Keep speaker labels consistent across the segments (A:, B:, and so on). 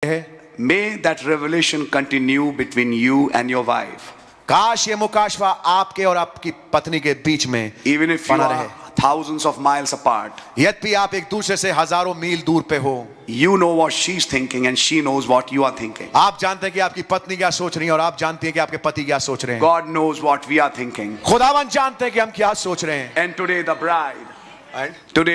A: May that revelation continue between you and your wife.
B: काश ये मुकाशवा आपके और आपकी पत्नी के बीच में
A: Even if you
B: बना
A: are
B: रहे,
A: thousands of miles apart.
B: यद्यपि आप एक दूसरे से हजारों मील दूर पे हो,
A: You know what she's thinking and she knows what you are thinking.
B: आप जानते हैं कि आपकी पत्नी क्या सोच रही है और आप जानती हैं कि आपके पति क्या सोच रहे हैं।
A: God knows what we are thinking.
B: खुदावन जानते हैं कि हम क्या सोच रहे हैं।
A: And today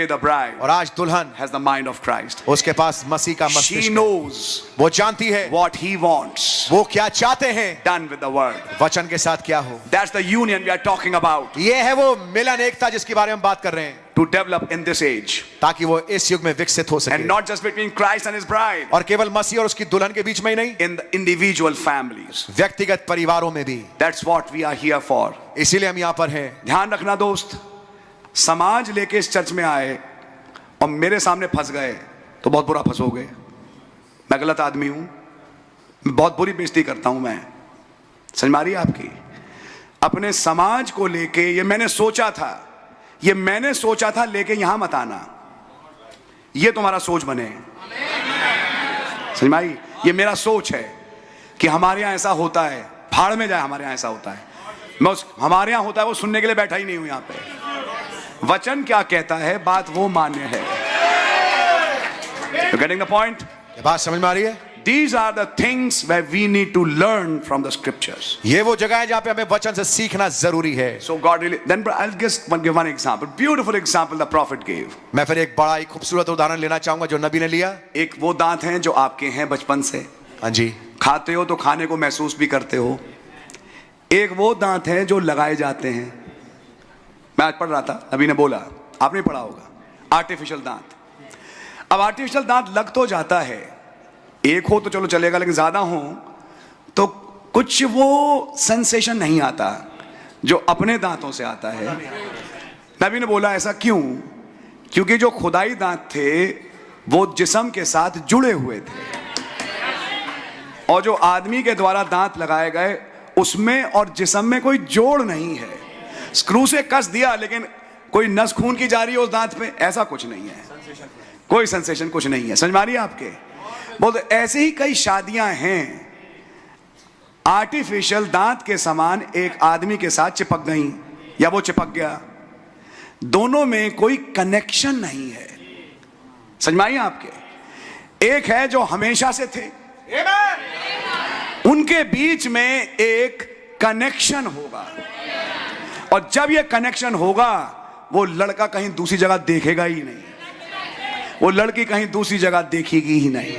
A: the bride
B: और आज दुल्हन
A: has the mind of Christ.
B: उसके पास मसीह का
A: She
B: मस्तिष्क है।
A: knows
B: वो जानती है
A: what he wants
B: वो क्या चाहते हैं,
A: done with the word.
B: वचन के साथ क्या हो।
A: That's the union we are talking about
B: ये है वो मिलन एकता जिसके बारे में बात कर रहे हैं,
A: to develop in this age.
B: ताकि वो इस युग में विकसित हो
A: And
B: सके।
A: not just between Christ and his bride,
B: और केवल मसीह और उसकी दुल्हन के बीच में ही नहीं,
A: in the individual families.
B: व्यक्तिगत परिवारों में भी।
A: That's what we are here for.
B: इसीलिए हम यहाँ पर हैं।
A: ध्यान रखना दोस्त, समाज लेके इस चर्च में आए और मेरे सामने फंस गए तो बहुत बुरा फंसोगे। मैं गलत आदमी हूं, बहुत बुरी बेइज्जती करता हूं मैं, समझ मारी आपकी। अपने समाज को लेके ये मैंने सोचा था लेके यहां मत आना, ये तुम्हारा सोच बने। समझ मारी, ये मेरा सोच है कि हमारे यहां ऐसा होता है, भाड़ में जाए हमारे यहां ऐसा होता है। हमारे यहां होता है वो सुनने के लिए बैठा ही नहीं हूं यहां पे। वचन क्या कहता है, बात वो मान्य है। You getting the point?
B: ये बात समझ में आ रही है?
A: These are the things where we need to learn from the scriptures.
B: ये वो जगह है जहां पे हमें वचन से सीखना जरूरी है।
A: So God really, then I'll just give one example, beautiful example the prophet gave.
B: मैं फिर एक बड़ा ही खूबसूरत उदाहरण लेना चाहूंगा जो नबी ने लिया।
A: एक वो दांत हैं जो आपके हैं बचपन से,
B: हाँ जी,
A: खाते हो तो खाने को महसूस भी करते हो। एक वो दांत है जो लगाए जाते हैं। मैं आज पढ़ रहा था, नबी ने बोला, आपने पढ़ा होगा, आर्टिफिशियल दांत। अब आर्टिफिशियल दांत लग तो जाता है, एक हो तो चलो चलेगा, लेकिन ज्यादा हो तो कुछ वो सेंसेशन नहीं आता जो अपने दांतों से आता है। नबी ने बोला ऐसा क्यों? क्योंकि जो खुदाई दांत थे वो जिस्म के साथ जुड़े हुए थे, और जो आदमी के द्वारा दांत लगाए गए उसमें और जिस्म में कोई जोड़ नहीं है। स्क्रू से कस दिया लेकिन कोई नस खून की जा रही है उस दांत पे, ऐसा कुछ नहीं है, कोई सेंसेशन कुछ नहीं है। समझ मारिए आपके बोलते। ऐसे ही कई शादियां हैं आर्टिफिशियल दांत के समान एक आदमी के साथ चिपक गई या वो चिपक गया, दोनों में कोई कनेक्शन नहीं है। समझ मारिए आपके। एक है जो हमेशा से थे, उनके बीच में एक कनेक्शन होगा, और जब यह कनेक्शन होगा वो लड़का कहीं दूसरी जगह देखेगा ही नहीं, वो लड़की कहीं दूसरी जगह देखेगी ही नहीं।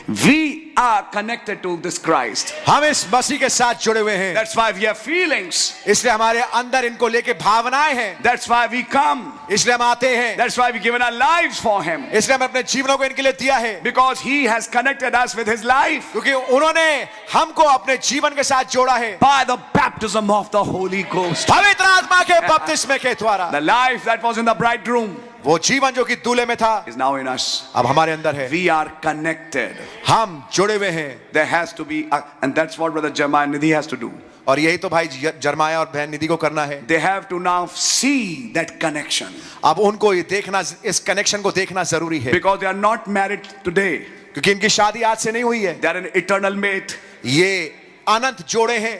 A: We are connected to this Christ.
B: हम इस मसीह के साथ जुड़े हुए हैं।
A: That's why we have feelings.
B: इसलिए हमारे अंदर इनको लेके भावनाएं हैं।
A: That's why we come.
B: इसलिए हम आते हैं।
A: That's why we given our lives for him.
B: इसलिए हम अपने जीवनों को इनके लिए दिया है।
A: Because he has connected us with his life.
B: क्योंकि उन्होंने हमको अपने जीवन के साथ जोड़ा है।
A: By the baptism of the Holy Ghost.
B: पवित्र आत्मा के बपतिस्मे के द्वारा।
A: The life that was in the bridegroom
B: वो जीवन जो कि दूल्हे में था
A: is now in us.
B: अब हमारे अंदर है।
A: We are connected.
B: हम जुड़े हुए हैं।
A: There has to be, and that's what Brother Jeremiah Nidhi has to do.
B: और यही तो भाई जरमाया और बहन निधि को करना है।
A: They have to now see that connection.
B: अब उनको ये देखना, इस कनेक्शन को देखना जरूरी है।
A: Because they are not married today.
B: क्योंकि इनकी शादी आज से नहीं हुई है।
A: They are an eternal mate.
B: ये अनंत जोड़े हैं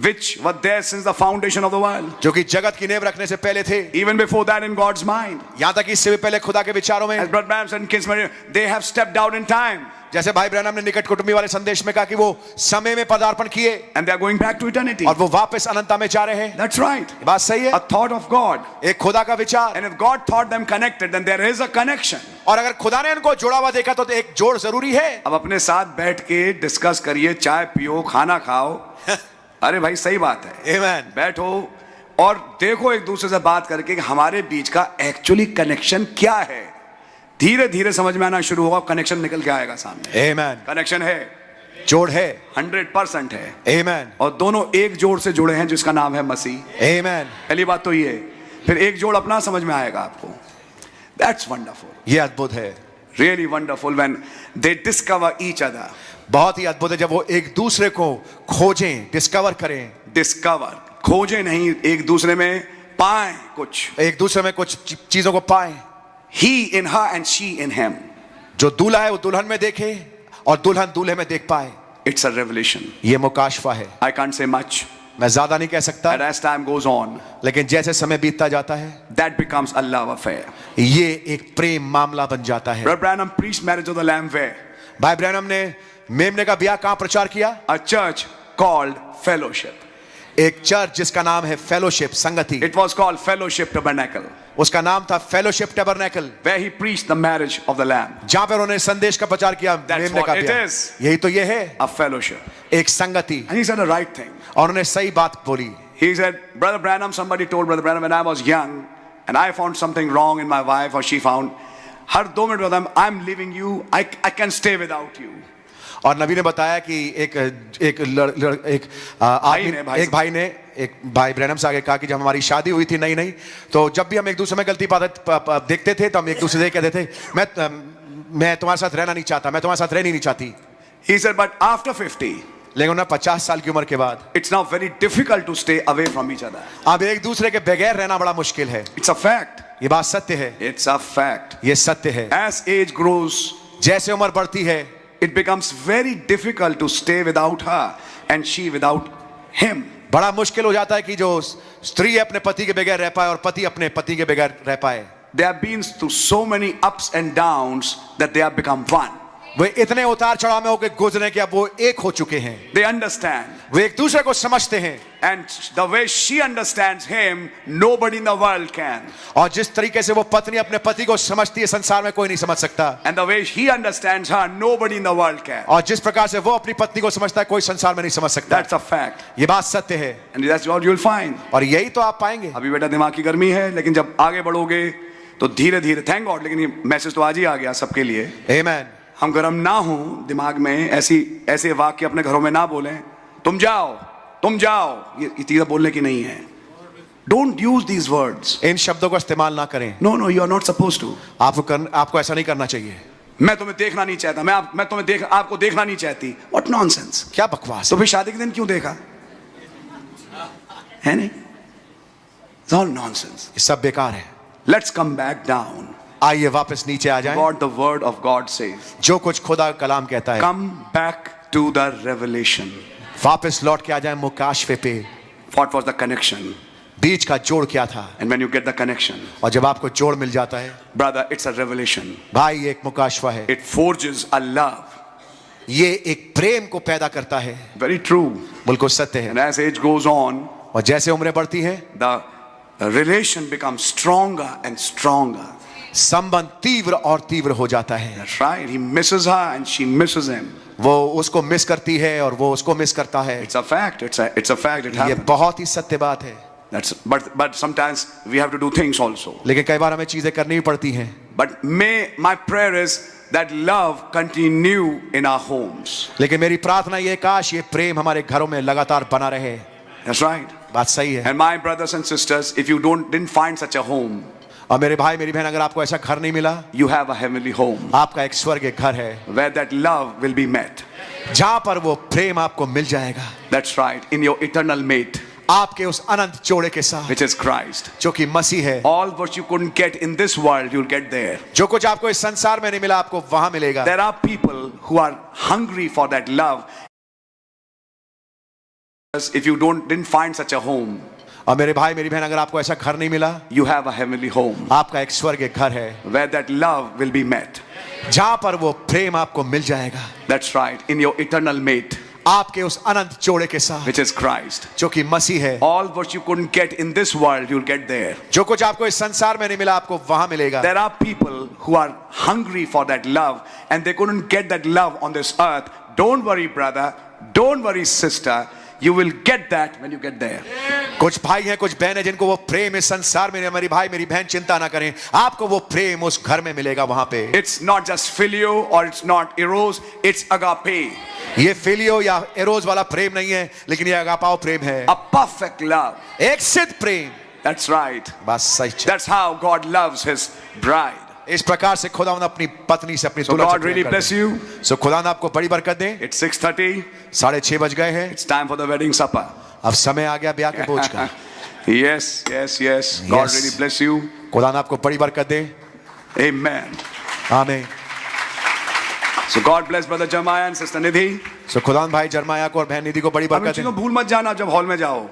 A: which were there since the foundation of the world.
B: जो कि जगत की नींव रखने से पहले थे।
A: Even before that in God's mind.
B: यहाँ तक इससे भी पहले खुदा के विचारों में।
A: As Brother Branham said in Kingsman, they have stepped out in time.
B: जैसे भाई ब्रैनम ने निकट कुटुंबी वाले संदेश में कहा कि वो समय में पदार्पण किए
A: and they are going back to eternity.
B: और वो वापस अनंतता में जा रहे हैं।
A: That's right.
B: ये बात सही है।
A: A thought of God.
B: एक खुदा का विचार।
A: And if God thought them connected, then there is a connection.
B: और अगर खुदा ने उनको जोड़ा हुआ देखा तो एक जोड़ जरूरी है।
A: अब अपने साथ बैठ के डिस्कस करिए, चाय पियो, खाना खाओ। अरे भाई सही बात है।
B: Amen.
A: बैठो और देखो एक दूसरे से बात करके कि हमारे बीच का एक्चुअली कनेक्शन क्या है। धीरे धीरे समझ में आना शुरू होगा, कनेक्शन निकल के आएगा सामने।
B: Amen.
A: कनेक्शन है,
B: जोड़ है,
A: 100% है।
B: Amen.
A: और दोनों एक जोड़ से जुड़े हैं जिसका नाम है मसीह।
B: Amen.
A: पहली बात तो ये, फिर एक जोड़ अपना समझ में आएगा आपको। That's wonderful.
B: ये अद्भुत है।
A: Really wonderful when they discover each other.
B: बहुत ही अद्भुत है जब वो एक दूसरे को खोजें, डिस्कवर करें।
A: डिस्कवर, खोजें नहीं, एक दूसरे में पाएं कुछ,
B: एक दूसरे में कुछ चीजों को पाएं।
A: He in her and she in him.
B: जो दूल्हा है वो दुल्हन में देखे और दुल्हन दूल्हे में देख पाए।
A: It's a revelation.
B: ये मुकाशफा है।
A: I can't say much.
B: मैं ज्यादा नहीं कह सकता,
A: And as time goes on,
B: लेकिन जैसे समय बीतता जाता है
A: that becomes a love affair.
B: ये एक प्रेम मामला बन जाता है।
A: Brother Branham preached marriage of the Lamb where?
B: भाई ब्रैनम ने मेमने का ब्याह कहां प्रचार किया?
A: A church called Fellowship.
B: एक चर्च जिसका नाम है फेलोशिप, संगति।
A: It was called Fellowship Tabernacle,
B: उसका नाम था fellowship tabernacle,
A: where he preached the marriage of the Lamb.
B: जहां पर उन्होंने संदेश का प्रचार किया
A: That's
B: मेमने का
A: what it
B: ब्याह।
A: is.
B: यही तो ये है,
A: A fellowship.
B: एक संगति।
A: And he said the right thing.
B: और उन्होंने सही बात बोली।
A: He said, Brother Branham, somebody told Brother Branham when I was young, and I found something wrong in my wife, or she found, her 2 minute बाद I'm leaving you, I can stay without you.
B: और नबी ने बताया कि एक भाई ने एक भाई ब्रैनम से आगे कहा कि जब हमारी शादी हुई थी नई तो जब भी हम एक दूसरे में गलती देखते थे तो हम एक दूसरे से कहते थे मैं तुम्हारे साथ रहना नहीं चाहता, मैं तुम्हारे साथ रहनी नहीं चाहती।
A: He said, but after 50,
B: लेकिन ना 50 साल की उम्र के बाद
A: it's now very difficult to stay away from each other.
B: अब एक दूसरे के बगैर रहना बड़ा मुश्किल है।
A: It's a fact.
B: ये बात सत्य है।
A: It's a fact.
B: ये सत्य है।
A: As age grows,
B: जैसे उम्र बढ़ती है
A: it becomes very difficult to stay without her and she without him.
B: बड़ा मुश्किल हो जाता है कि जो स्त्री अपने पति के बगैर रह पाए और पति अपने पति के बगैर रह पाए।
A: They have been through so many ups and downs that they have become one.
B: वे इतने उतार चढ़ाव में होकर गुजरे कि अब वो एक हो चुके हैं।
A: They understand.
B: वे एक दूसरे को समझते हैं।
A: And the way she understands him, nobody in the world can.
B: और जिस तरीके से वो पत्नी अपने पति को समझती है संसार में कोई नहीं समझ सकता।
A: And the way he understands her, nobody in the world can.
B: और जिस प्रकार से वो अपनी पत्नी को समझता है कोई संसार में नहीं समझ सकता।
A: That's a fact.
B: ये बात सत्य है।
A: And that's what you'll find.
B: और यही तो आप पाएंगे।
A: अभी बेटा दिमाग की गर्मी है, लेकिन जब आगे बढ़ोगे तो धीरे धीरे, थैंक गॉड, लेकिन ये मैसेज तो आज ही आ गया सबके लिए।
B: आमेन।
A: हम गर्म ना हो दिमाग में, ऐसे वाक्य अपने घरों में ना बोलें, तुम जाओ, ये चीजें बोलने की नहीं है। Don't use these words.
B: इन शब्दों का इस्तेमाल ना करें।
A: No, you are not supposed to.
B: आपको ऐसा नहीं करना चाहिए।
A: मैं तुम्हें देखना नहीं चाहता, मैं आपको देखना नहीं चाहती। What nonsense.
B: क्या बकवास।
A: तो फिर शादी के दिन क्यों देखा है? नहीं, it's all nonsense.
B: ये सब बेकार है।
A: Let's come back down.
B: आइए वापस नीचे आ जाएं।
A: What the word of God says.
B: जो कुछ खुदा का कलाम कहता है।
A: Come back to the revelation.
B: वापस लौट के आ जाएं मुकाशफे पे।
A: What was the connection?
B: बीच का जोड़ क्या था?
A: And when you get the connection,
B: और जब आपको जोड़ मिल जाता है,
A: brother, it's a revelation.
B: भाई एक मुकाशफा है।
A: It forges a love.
B: ये एक प्रेम को पैदा करता है।
A: Very true.
B: बिल्कुल सत्य है।
A: And as age goes on,
B: और जैसे उम्रें बढ़ती हैं,
A: the relation becomes stronger and stronger.
B: संबंध तीव्र और तीव्र हो जाता है।
A: That's right. He misses her and she misses him.
B: वो उसको मिस करती है और वो उसको मिस करता है।
A: It's a fact. It's a fact. It
B: ये
A: happens.
B: बहुत ही सत्य बात है।
A: But sometimes we have to do things also.
B: लेकिन कई बार हमें चीजें करनी भी पड़ती हैं।
A: But my prayer is that love continue in our homes.
B: लेकिन मेरी प्रार्थना ये, काश ये प्रेम हमारे घरों में लगातार बना रहे।
A: That's right.
B: बात सही है।
A: And my brothers and sisters, if you didn't find such a home,
B: और मेरे भाई मेरी बहन, अगर आपको ऐसा घर नहीं मिला,
A: you have a heavenly home
B: आपका एक स्वर्ग घर है,
A: where that love will be met.
B: जहां पर वो प्रेम आपको मिल जाएगा।
A: That's right. In your eternal mate,
B: आपके उस अनंत जोड़े के साथ,
A: which is Christ.
B: जो कि मसीह है।
A: All what you couldn't get in this world, you'll get there.
B: जो कुछ आपको इस संसार में नहीं मिला, आपको वहां मिलेगा।
A: There are people who are hungry for that love. If you didn't find such a home,
B: और मेरे भाई मेरी बहन, अगर आपको ऐसा घर नहीं मिला,
A: you have a heavenly home
B: आपका एक स्वर्ग घर है,
A: where that love will be met.
B: जहां पर वो प्रेम आपको मिल जाएगा।
A: That's right. In your eternal mate,
B: आपके उस अनंत जोड़े के साथ,
A: which is Christ.
B: जो कि मसीह है।
A: All what you couldn't get in this world, you'll get there.
B: जो कुछ आपको इस संसार में नहीं मिला, आपको वहां मिलेगा।
A: There are people who are hungry for that love and they couldn't get that love on this earth. Don't worry, brother. Don't worry, sister. You will get that when you get there.
B: कुछ भाई हैं, कुछ बहन हैं जिनको वो प्रेम इस संसार में, मेरी भाई मेरी बहन चिंता ना करें, आपको वो प्रेम उस घर में मिलेगा वहां पे।
A: It's not just filio or it's not eros, it's agape.
B: ये फिलियो या एरोज वाला प्रेम नहीं है, लेकिन ये अगापाओ प्रेम है।
A: A perfect love.
B: एक सिद्ध प्रेम।
A: That's right.
B: बस सच।
A: That's how God loves his bride.
B: इस प्रकार से खुदावंद अपनी पत्नी से अपनी
A: So
B: दुल्हन से
A: God really
B: प्रेम
A: bless
B: करते हैं।
A: you.
B: So खुदावंद आपको बड़ी बरकत दे।
A: It's 6:30.
B: 6:30 बज गए हैं।
A: It's time for the wedding supper.
B: अब समय आ गया ब्याह के भोज का।
A: Yes. God
B: Yes.
A: really bless you.
B: खुदावंद आपको बड़ी बरकत दे।
A: Amen.
B: आमीन।
A: So God bless brother Jeremiah and sister Nidhi.
B: So खुदावंद भाई जरमाया को और बहन निधि को बड़ी
A: अब इन
B: बरकत
A: चीजों
B: है।
A: भूल मत जाना जब हॉल में जाओ।